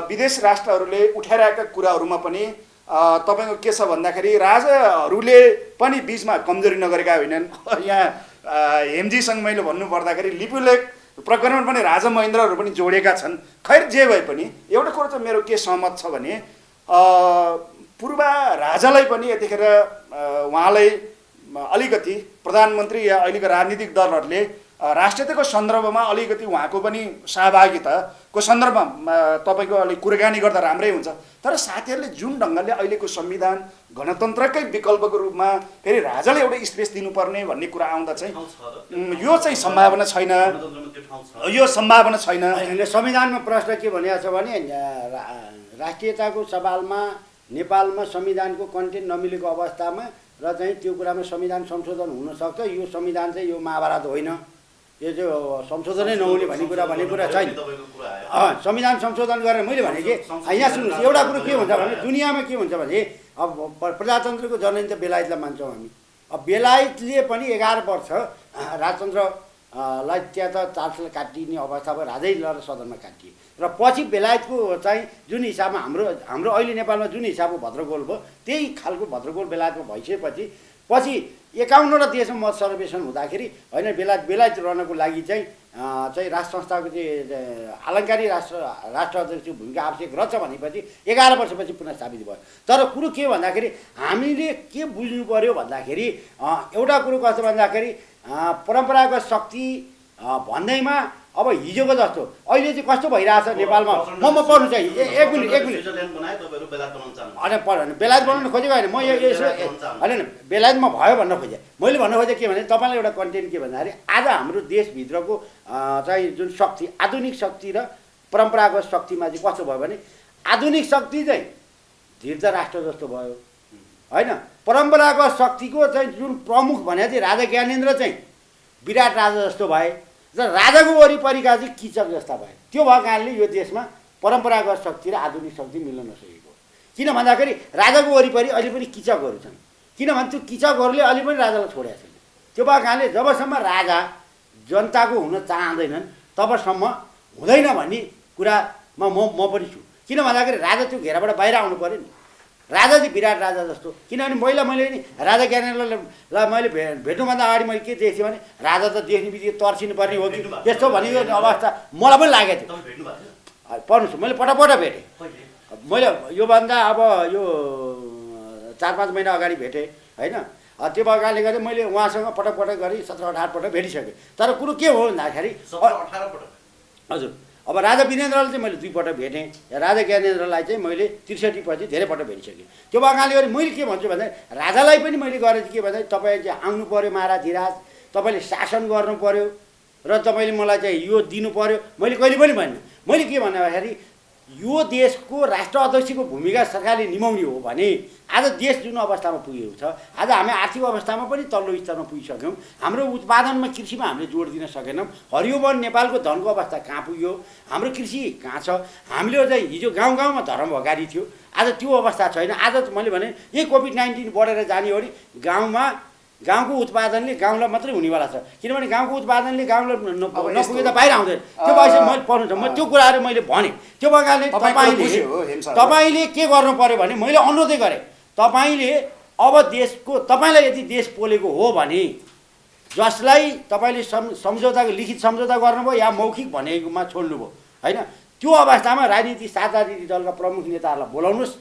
विदेश राष्ट्रहरूले उठाइरहेका कुराहरूमा पनि तपाईँको के छ भन्दाखेरि राजाहरूले पनि बिचमा कमजोरी नगरेका होइनन्। यहाँ हेमजीसँग मैले भन्नुपर्दाखेरि लिपुलेख प्रकरण पनि राजा महेन्द्रहरू पनि जोडेका छन्। खैर जे भए पनि एउटा कुरो चाहिँ मेरो के सहमत छ भने पूर्व राजालाई पनि यतिखेर उहाँलाई अलिकति प्रधानमन्त्री या अहिलेको राजनीतिक दलहरूले राष्ट्रियताको सन्दर्भमा अलिकति उहाँको पनि सहभागिताको सन्दर्भमा तपाईँको अलिक कुराकानी गर्दा राम्रै हुन्छ। तर साथीहरूले जुन ढङ्गले अहिलेको संविधान गणतन्त्रकै विकल्पको रूपमा फेरि राजाले एउटा स्पेस दिनुपर्ने भन्ने कुरा आउँदा चाहिँ यो चाहिँ सम्भावना छैन, यो सम्भावना छैन। संविधानमा प्रश्न के भनेको छ भने राष्ट्रियताको सवालमा नेपालमा संविधानको कन्टेन्ट नमिलेको अवस्थामा र चाहिँ त्यो कुरामा संविधान संशोधन हुनसक्छ। यो संविधान चाहिँ यो महाभारत होइन, यो चाहिँ संशोधनै नहुने भन्ने कुरा छैन। संविधान संशोधन गरेर मैले भने कि यहाँ सुन्नुहोस्, एउटा कुरो के हुन्छ भने दुनियाँमा के हुन्छ भने अब प्रजातन्त्रको जननी त बेलायतलाई मान्छौँ हामी। अब बेलायतले पनि 11 वर्ष राजतन्त्रलाई त्यहाँ त 4 साल काटिने अवस्था भयो, राजै लडेर सदनमा काटिए र पछि बेलायतको चाहिँ जुन हिसाबमा हाम्रो अहिले नेपालमा जुन हिसाबको भद्रगोल भयो त्यही खालको भद्रगोल बेलायतमा भइसकेपछि पछि 51वटा देशमा मत सर्वेक्षण हुँदाखेरि होइन बेलायत रहनको लागि चाहिँ राष्ट्र संस्थाको चाहिँ आलङ्कारी राष्ट्रअध्यक्षको भूमिका आवश्यक रहेछ भनेपछि 11 वर्षपछि पुनः स्थापित भयो। तर कुरो के भन्दाखेरि हामीले के बुझ्नु पर्यो भन्दाखेरि एउटा कुरो कस्तो भन्दाखेरि परम्परागत शक्ति भन्दैमा अब हिजोको जस्तो अहिले चाहिँ कस्तो भइरहेछ नेपालमा म पढ्नु चाहिँ एक मिनट होइन बेलायत बनाउनु खोजेको होइन, म यसो होइन बेलायतमा भयो भन्न खोजेँ। मैले भन्न खोजेँ के भने तपाईँलाई एउटा कन्टेन्ट के भन्दाखेरि आज हाम्रो देशभित्रको चाहिँ जुन शक्ति आधुनिक शक्ति र परम्परागत शक्तिमा चाहिँ कस्तो भयो भने आधुनिक शक्ति चाहिँ धृतराष्ट्र जस्तो भयो होइन। परम्परागत शक्तिको चाहिँ जुन प्रमुख भने चाहिँ राजा ज्ञानेन्द्र चाहिँ विराट राजा जस्तो भए र राजाको वरिपरिका चाहिँ किचक जस्ता भए। त्यो भएको कारणले यो देशमा परम्परागत शक्ति र आधुनिक शक्ति मिल्न नसकेको। किन भन्दाखेरि राजाको वरिपरि अहिले पनि किचकहरू छन्, किनभने त्यो किचकहरूले अहिले पनि राजालाई छोडेको छैन। त्यो भएको कारणले जबसम्म राजा जनताको हुन चाहँदैनन् तबसम्म हुँदैन भन्ने कुरामा म पनि छु। किन भन्दाखेरि राजा त्यो घेराबाट बाहिर आउनु पऱ्यो नि। राजा चाहिँ विराट राजा जस्तो, किनभने मैले नि राजा ज्ञानेन्द्रलाई मैले भेट्नुभन्दा अगाडि मैले के देखेँ भने राजा त देख्ने बित्तिकै तर्सिनु पर्ने हो कि त्यस्तो भनेको अवस्था मलाई पनि लागेको थियो। पढ्नुहोस्, मैले पटक भेटेँ। मैले योभन्दा अब यो 4-5 महिना अगाडि भेटेँ होइन। त्यो भएकाले गर्दा मैले उहाँसँग पटक गरी 17-18 पटक भेटिसकेँ। तर कुरो के हो भन्दाखेरि हजुर अब राजा वीरेन्द्रलाई चाहिँ मैले 2 पटक भेटेँ, राजा ज्ञानेन्द्रलाई चाहिँ मैले 63 पछि धेरै पटक भेटिसकेँ। त्यो भएकाले गर्दा मैले के भन्छु भन्दा राजालाई पनि मैले गरेँ के भन्दा तपाईँ चाहिँ आउनु पऱ्यो महाराधिराज, तपाईँले शासन गर्नु पऱ्यो र तपाईँले मलाई चाहिँ यो दिनु पऱ्यो। मैले कहिले पनि भनिनँ। मैले के भन्दाखेरि यो देशको राष्ट्र अध्यक्षको भूमिका सरकारले निभाउने हो भने आज देश जुन अवस्थामा पुगेको छ, आज हामी आर्थिक अवस्थामा पनि तल्लो स्तरमा पुगिसक्यौँ। हाम्रो उत्पादनमा कृषिमा हामीले जोड दिन सकेनौँ। हरियो वन नेपालको धनको अवस्था कहाँ पुग्यो, हाम्रो कृषि कहाँ छ। हामीले चाहिँ हिजो गाउँमा धर्म भगारी थियो, आज त्यो अवस्था छैन। आज मैले भने यही कोभिड-19 बढेर जाने हो भने गाउँको उत्पादनले गाउँलाई मात्रै हुनेवाला छ, किनभने गाउँको उत्पादनले गाउँलाई नपुगे त बाहिर आउँदैन। त्यो भएपछि मैले पढ्नु छ, म त्यो कुराहरू मैले भने। त्यो भएकाले तपाईँले के गर्नु पऱ्यो भने मैले अनुरोधै गरेँ, तपाईँले अब तपाईँलाई यदि देश पोलेको हो भने जसलाई तपाईँले सम्झौताको लिखित सम्झौता गर्नुभयो या मौखिक भनेकोमा छोड्नुभयो होइन, त्यो अवस्थामा सात राजनीतिक दलका प्रमुख नेताहरूलाई बोलाउनुहोस्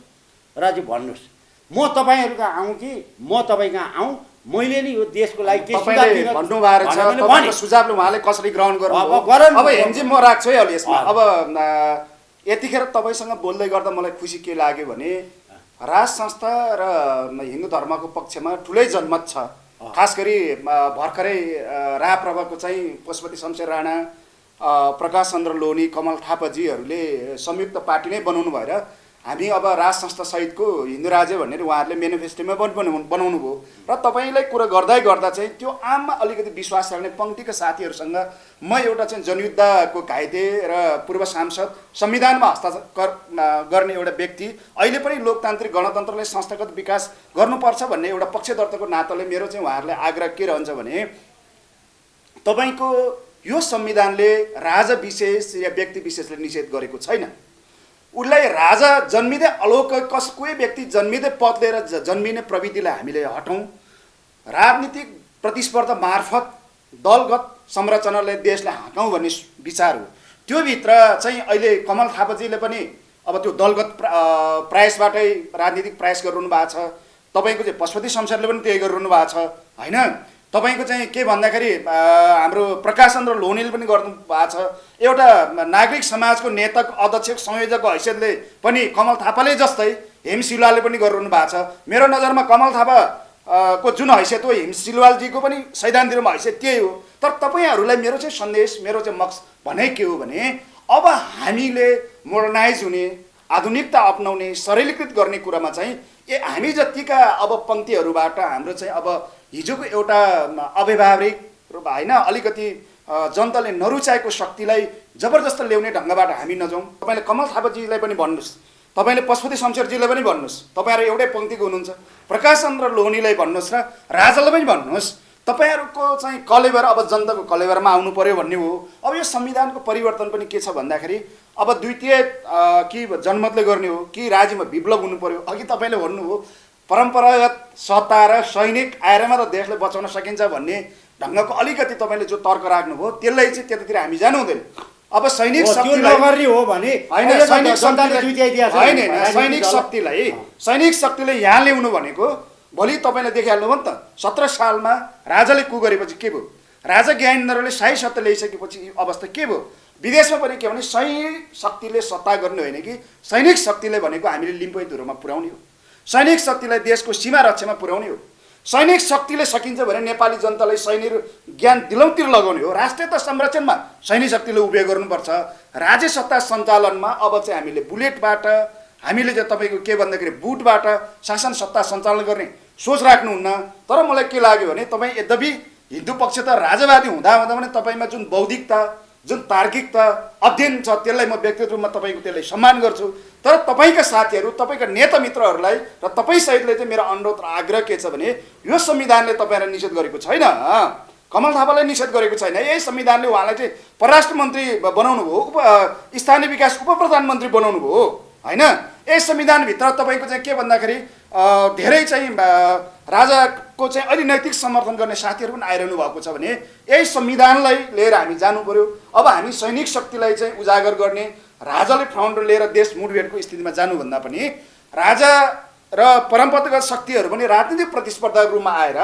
र चाहिँ भन्नुहोस् म तपाईँहरू कहाँ आउँ कि म तपाईँ कहाँ आउँ, मैले नि यो देशको लागि के सुझावले उहाँले कसरी ग्रहण गर्नु। अब हेमजी म राख्छु है अहिले यसमा। अब यतिखेर तपाईँसँग बोल्दै गर्दा मलाई खुसी के लाग्यो भने राज संस्था र हिन्दू धर्मको पक्षमा ठुलै जनमत छ। खास गरी भर्खरै राप्रभाको चाहिँ पशुपति शमशेर राणा, प्रकाश चन्द्र लोनी, कमल थापाजीहरूले संयुक्त पार्टी नै बनाउनु भएर हामी अब राज संस्था सहितको हिन्दू राज्य भनेर उहाँहरूले मेनिफेस्टोमा बनाउनु भयो र तपाईँलाई कुरा गर्दा चाहिँ त्यो आममा अलिकति विश्वास राख्ने पङ्क्तिका साथीहरूसँग म एउटा चाहिँ जनयुद्धको घाइते र पूर्व सांसद, संविधानमा हस्ताक्षर गर्ने एउटा व्यक्ति, अहिले पनि लोकतान्त्रिक गणतन्त्रले संस्थागत विकास गर्नुपर्छ भन्ने एउटा पक्षधर्ताको नाताले मेरो चाहिँ उहाँहरूलाई आग्रह के रहन्छ भने तपाईँको यो संविधानले राजा विशेष या व्यक्ति विशेषले निषेध गरेको छैन। उसलाई राजा जन्मिँदै अलौकिक कोही व्यक्ति जन्मिँदै पद लिएर जन्मिने प्रवृत्तिलाई हामीले हटाउँ। राजनीतिक प्रतिस्पर्धा मार्फत दलगत संरचनाले देशलाई हाँकाउँ भन्ने विचार हो। त्योभित्र चाहिँ अहिले कमल थापाजीले पनि अब त्यो दलगत प्रयासबाटै राजनीतिक प्रयास गरिरहनु भएको छ। तपाईँको चाहिँ पशुपति शमशेरले पनि त्यही गरिरहनु भएको छ होइन। तपाईँको चाहिँ के भन्दाखेरि हाम्रो प्रकाश चन्द्र लोनीले पनि गर्नु भएको छ। एउटा नागरिक समाजको नेता, अध्यक्ष, संयोजकको हैसियतले पनि कमल थापाले जस्तै हेम सिलवालले पनि गरिरहनु भएको छ। मेरो नजरमा कमल थापा को जुन हैसियत हो हेम सिलवालजीको पनि सैद्धान्तिकमा हैसियत त्यही हो। तर तपाईँहरूलाई मेरो चाहिँ सन्देश, मेरो चाहिँ मक्सद भने के हो भने अब हामीले मोडर्नाइज हुने, आधुनिकता अपनाउने, सरलीकृत गर्ने कुरामा चाहिँ हामी जतिका अब पङ्क्तिहरूबाट हाम्रो चाहिँ अब हिजोको एउटा अव्यावहारिक होइन अलिकति जनताले नरुचाएको शक्तिलाई जबरजस्त ल्याउने ढङ्गबाट हामी नजाउँ। तपाईँले कमल थापाजीलाई पनि भन्नुहोस्, तपाईँले पशुपति शमशेरजीलाई पनि भन्नुहोस्, तपाईँहरू एउटै पङ्क्तिको हुनुहुन्छ, प्रकाश चन्द्र लोहनीलाई भन्नुहोस् र राजालाई पनि भन्नुहोस्, तपाईँहरूको चाहिँ कलेवर अब जनताको कलेवरमा आउनु पर्यो भन्ने हो। अब यो संविधानको परिवर्तन पनि के छ भन्दाखेरि अब द्वितीय कि जनमतले गर्ने हो कि राज्यमा विप्लव हुनु पर्यो। अघि तपाईँले भन्नुभयो परम्परागत सत्ता र सैनिक आएर मात्र देशलाई बचाउन सकिन्छ भन्ने ढङ्गको अलिकति तपाईँले जो तर्क राख्नुभयो त्यसलाई चाहिँ त्यतातिर हामी जानु हुँदैन। अब सैनिक शक्तिलाई हो भने होइन सैनिक शक्तिले यहाँ ल्याउनु भनेको भोलि तपाईँले देखिहाल्नु भयो नि त 17 सालमा राजाले कु गरेपछि के भयो, राजा ज्ञानेन्द्रले शाही सत्ता ल्याइसकेपछि अवस्था के भयो। विदेशमा पनि के भने सैनिक शक्तिले सत्ता गर्ने होइन कि सैनिक शक्तिले भनेको हामीले लिम्पोई धुरोमा पुर्याउने हो, सैनिक शक्तिलाई देशको सीमा रक्षामा पुर्याउने हो। सैनिक शक्तिले सकिन्छ भने नेपाली जनतालाई सैनिक ज्ञान दिलाउतिर लगाउने हो। राष्ट्रियता संरक्षणमा सैनिक शक्तिले उपयोग गर्नुपर्छ। राज्य सत्ता सञ्चालनमा अब चाहिँ हामीले बुलेटबाट हामीले चाहिँ तपाईँको के भन्दाखेरि बुटबाट शासन सत्ता सञ्चालन गर्ने सोच राख्नुहुन्न। तर मलाई के लाग्यो भने तपाईँ यद्यपि हिन्दू पक्ष त राजावादी हुँदा हुँदा पनि तपाईँमा जुन बौद्धिकता जुन तार्किकता अध्ययन छ त्यसलाई म व्यक्तिगत रूपमा तपाईँको त्यसलाई सम्मान गर्छु। तर तपाईँका साथीहरू तपाईँका नेता मित्रहरूलाई र तपाईँ सहितले चाहिँ मेरो अनुरोध र आग्रह के छ भने यो संविधानले तपाईँलाई निषेध गरेको छैन, कमल थापालाई निषेध गरेको छैन। यही संविधानले उहाँलाई चाहिँ परराष्ट्र मन्त्री बनाउनु भयो, स्थानीय विकास उप प्रधानमन्त्री बनाउनु भयो होइन। यही संविधानभित्र तपाईँको चाहिँ के भन्दाखेरि धेरै चाहिँ राजाको चाहिँ अहिले नैतिक समर्थन गर्ने साथीहरू पनि आइरहनु भएको छ भने यही संविधानलाई लिएर हामी जानु पर्यो। अब हामी सैनिक शक्तिलाई चाहिँ उजागर गर्ने राजाले फ्रन्ट लिएर देश मुठभेडको स्थितिमा जानुभन्दा पनि राजा र परम्परागत शक्तिहरू पनि राजनीतिक प्रतिस्पर्धाको रूपमा आएर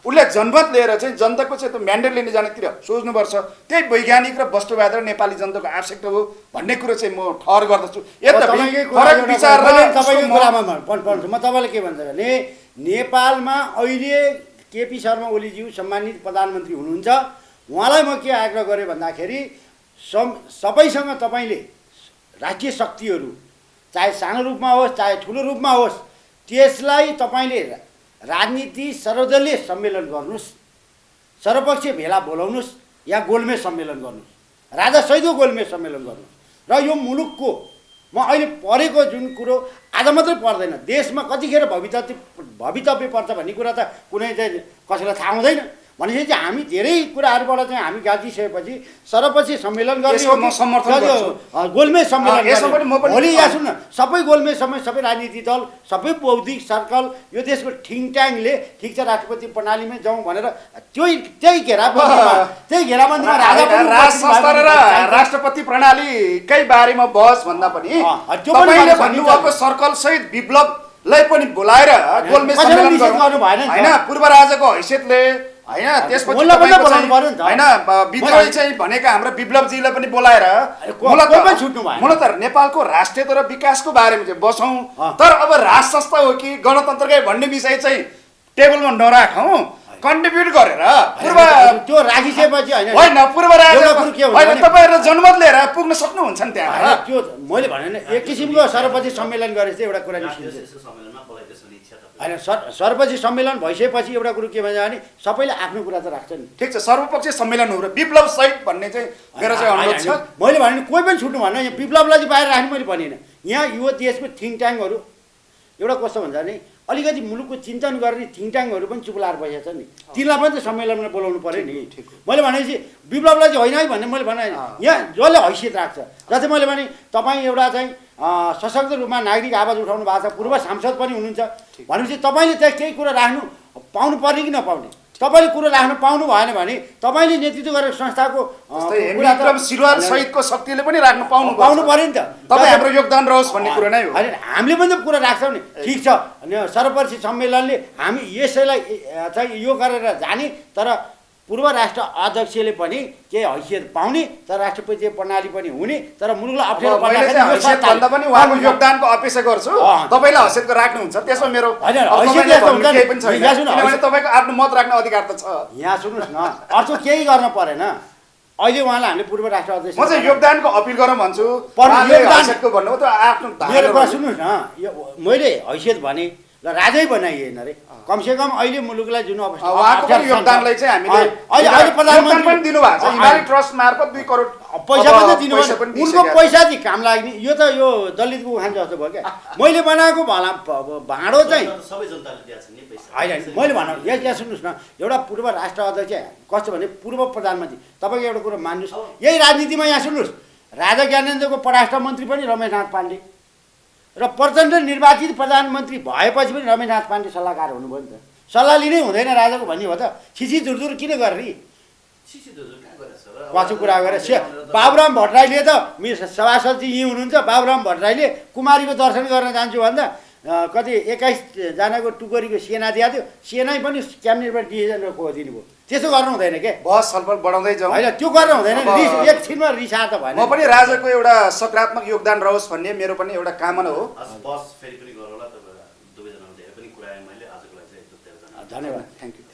उसले जनमत लिएर चाहिँ जनताको चाहिँ त्यो म्यान्डेट लिने जानेतिर सोच्नुपर्छ। त्यही वैज्ञानिक र वस्तुवाद र नेपाली जनताको आवश्यकता हो भन्ने कुरो चाहिँ म ठहर गर्दछु। म तपाईँले के भन्छ भने नेपालमा अहिले केपी शर्मा ओलीज्यू सम्मानित प्रधानमन्त्री हुनुहुन्छ, उहाँलाई म के आग्रह गरेँ भन्दाखेरि सबैसँग तपाईँले राष्ट्रिय शक्तिहरू चाहे सानो रूपमा होस् चाहे ठुलो रूपमा होस् त्यसलाई तपाईँले राजनीति सर्वदलीय सम्मेलन गर्नुहोस्, सर्वपक्षीय भेला बोलाउनुहोस् या गोलमेज सम्मेलन गर्नुहोस्, राजा सहितको गोलमेज सम्मेलन गर्नुहोस्। र यो मुलुकको म अहिले परेको जुन कुरो आज मात्रै पर्दैन, देशमा कतिखेर भवितव्य पर्छ भन्ने कुरा त कुनै चाहिँ कसैलाई थाहा हुँदैन। भनेपछि चाहिँ हामी धेरै कुराहरूबाट चाहिँ हामी गाजिसकेपछि सर्वपक्षीय सम्मेलन गर्ने गोलमेज सम्मेलन भोलि यहाँ सुन्नु सबै गोलमेज सम्मेलन सबै राजनीतिक दल सबै बौद्धिक सर्कल यो देशको थिङ्क ट्याङ्कले ठिक छ राष्ट्रपति प्रणालीमा जाउँ भनेर त्यही घेराबन्दीमा राष्ट्रपति प्रणालीकै बारेमा बहस भन्दा पनि तपाईँले भन्नुभएको सर्कल सहित विप्लवलाई पनि बोलाएर गोलमेज सम्मेलन गर्नु भएन हैन। पूर्व राजाको हैसियतले होइन त्यसपछि होइन विद्रोही चाहिँ भनेका हाम्रो विप्लवजीलाई पनि बोलाएर मूलत नेपालको राष्ट्रियता र विकासको बारेमा चाहिँ बसौँ। तर अब राज संस्था हो कि गणतन्त्रकै भन्ने विषय चाहिँ टेबलमा नराखौँ, कन्ट्रिब्युट गरेर पूर्व त्यो राखिसकेपछि होइन पूर्व राजा होइन तपाईँहरू जनमत लिएर पुग्न सक्नुहुन्छ नि त्यहाँ। त्यो मैले भने एक किसिमको सर्वपक्षीय सम्मेलन गरेर चाहिँ एउटा कुरा निस्किन्छ होइन। सर्वपक्षीय सम्मेलन भइसकेपछि एउटा कुरो के भन्छ भने सबैले आफ्नो कुरा त राख्छ नि। ठिक छ सर्वपक्षीय सम्मेलन हो र विप्लव सहित भन्ने चाहिँ मेरो चाहिँ अनुरोध छ। मैले भने कोही पनि छुट्नु भन्न, यहाँ विप्लवलाई चाहिँ बाहिर राख्ने मैले भनिनँ। यहाँ यो देशको थिङ्क ट्याङ्कहरू एउटा कस्तो भन्छ भने अलिकति मुलुकको चिन्तन गर्ने थिङ्क ट्याङ्कहरू पनि चुप लाएर बसेको छ नि, तिनीलाई पनि त सम्मेलनमा बोलाउनु पऱ्यो नि। मैले भनेपछि विप्लवलाई चाहिँ होइन है भन्ने मैले भने यहाँ जसले हैसियत राख्छ जस्तै मैले भने तपाईँ एउटा चाहिँ सशक्त रूपमा नागरिक आवाज उठाउनु भएको छ, पूर्व सांसद पनि हुनुहुन्छ भनेपछि तपाईँले चाहिँ केही कुरा राख्नु पाउनु पर्ने कि नपाउने, तपाईँले कुरो राख्नु पाउनु भएन भने तपाईँले नेतृत्व गरेको संस्थाको सिलवार सहितको शक्तिले पनि राख्नु पाउनु पऱ्यो नि त। तपाईँ हाम्रो योगदान रहोस् भन्ने कुरा नै हो। होइन हामीले पनि त कुरा राख्छौँ नि, ठिक छ सर्वपक्षीय सम्मेलनले हामी यसैलाई चाहिँ यो गरेर जाने तर पूर्व राष्ट्र अध्यक्षले पनि केही हैसियत पाउने तर राष्ट्रपति प्रणाली पनि हुने तर मुलुकलाई अप्ठ्यारो भन्दा पनि उहाँको योगदानको अपेक्षा गर्छु। तपाईँले हैसियतको राख्नुहुन्छ त्यसमा मेरो तपाईँको आफ्नो मत राख्ने अधिकार त छ। यहाँ सुन्नुहोस् न अर्थ केही गर्न परेन। अहिले उहाँलाई हामीले पूर्व राष्ट्र अध्यक्ष म चाहिँ योगदानको अपिल गर्न भन्छु। मेरो कुरा सुन्नुहोस् न, मैले हैसियत भने र ल राजै बनाइएन रे कमसेकम अहिले मुलुकलाई जुन अवस्था उहाँको पनि योगदानलाई चाहिँ हामीले अहिले प्रधानमन्त्री पनि दिनुभएको छ हिमाली ट्रस्ट मार्फत 2 करोड पैसा पनि दिनुभयो पनि उनको पैसा चाहिँ काम लाग्ने यो त यो दलितको उखान जस्तो भयो क्या मैले बनाएको भाँडो चाहिँ सबै जनताले दिएको छ नि पैसा होइन मैले भनौँ यहाँ सुन्नुहोस् न एउटा पूर्व राष्ट्र अध्यक्ष कस्तो भने पूर्व प्रधानमन्त्री तपाईँको एउटा कुरो मान्नुहोस् यही राजनीतिमा यहाँ सुन्नुहोस् राजा ज्ञानेन्द्रको परराष्ट्र मन्त्री पनि रमेशनाथ पाण्डे र प्रचण्ड निर्वाचित प्रधानमन्त्री भएपछि पनि रमेशनाथ पाण्डे सल्लाहकार हुनुभयो नि त सल्लाह लिनै हुँदैन राजाको भन्ने हो त छिछि झुरझुर किन गर्ने पछि कुरा गरेर बाबुराम भट्टराईले त सभासदजी यहीँ हुनुहुन्छ बाबुराम भट्टराईले कुमारीको दर्शन गर्न जान्छु भन्दा कति 21 जनाको टुकरीको सेना दिएको थियो सेनै पनि क्याबिनेटबाट डिसिजन दिनुभयो त्यसो गर्नु हुँदैन के बहस छलफल बढाउँदै जाउँ होइन त्यो गर्नु हुँदैन एकछिनमा रिसा त भएन म पनि राजाको एउटा सकारात्मक योगदान रहोस् भन्ने मेरो पनि एउटा कामना हो बस फेरि पनि गरौँला तपाईँ दुवैजनाले धेरै पनि कुरा आयो मैले आजको लागि चाहिँ धन्यवाद थ्याङ्क यू